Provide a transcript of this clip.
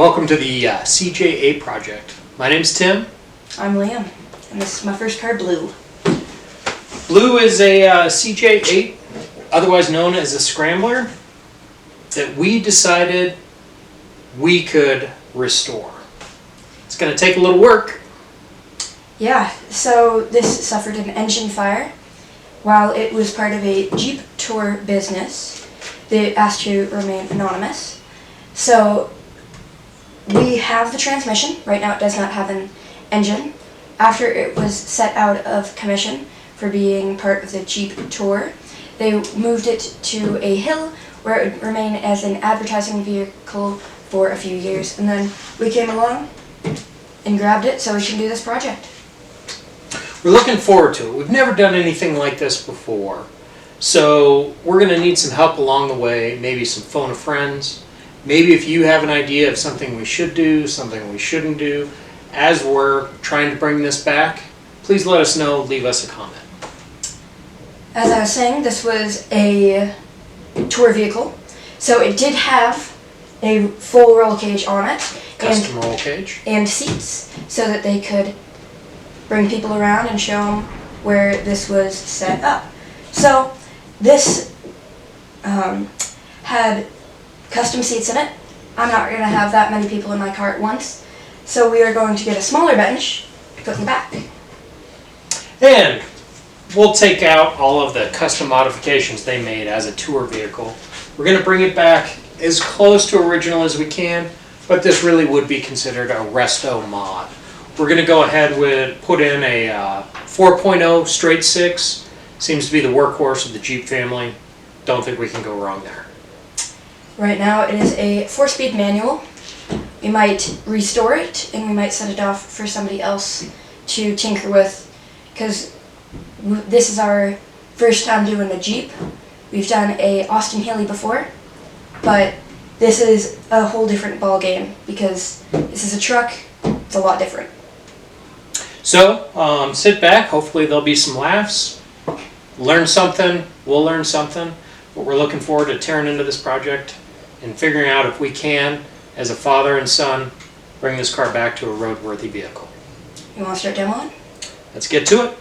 Welcome to the CJ8 project. My name's Tim. I'm Liam, and this is my first car, Blue. Blue is a CJ8, otherwise known as a scrambler, that we decided we could restore. It's going to take a little work. Yeah, so this suffered an engine fire while it was part of a Jeep tour business. They asked to remain anonymous. So we have the transmission. Right now it does not have an engine. After it was set out of commission for being part of the Jeep tour, they moved it to a hill where it would remain as an advertising vehicle for a few years. And then we came along and grabbed it so we can do this project. We're looking forward to it. We've never done anything like this before. So we're going to need some help along the way, maybe some phone a friends. Maybe if you have an idea of something we should do, something we shouldn't do, as we're trying to bring this back, please let us know, leave us a comment. As I was saying, this was a tour vehicle, so it did have a full roll cage on it. Custom roll cage. And seats, so that they could bring people around and show them where this was set up. So this had custom seats in it. I'm not going to have that many people in my car at once, so we are going to get a smaller bench to put in the back. And we'll take out all of the custom modifications they made as a tour vehicle. We're going to bring it back as close to original as we can, but this really would be considered a resto mod. We're going to go ahead with put in a 4.0 straight six. Seems to be the workhorse of the Jeep family. Don't think we can go wrong there. Right now it is a 4-speed manual. We might restore it and we might set it off for somebody else to tinker with, because this is our first time doing a Jeep. We've done a Austin Healey before, but this is a whole different ball game because this is a truck. It's a lot different. So sit back. Hopefully there'll be some laughs. Learn something. We'll learn something. But we're looking forward to tearing into this project and figuring out if we can, as a father and son, bring this car back to a roadworthy vehicle. You want to start demoing? Let's get to it.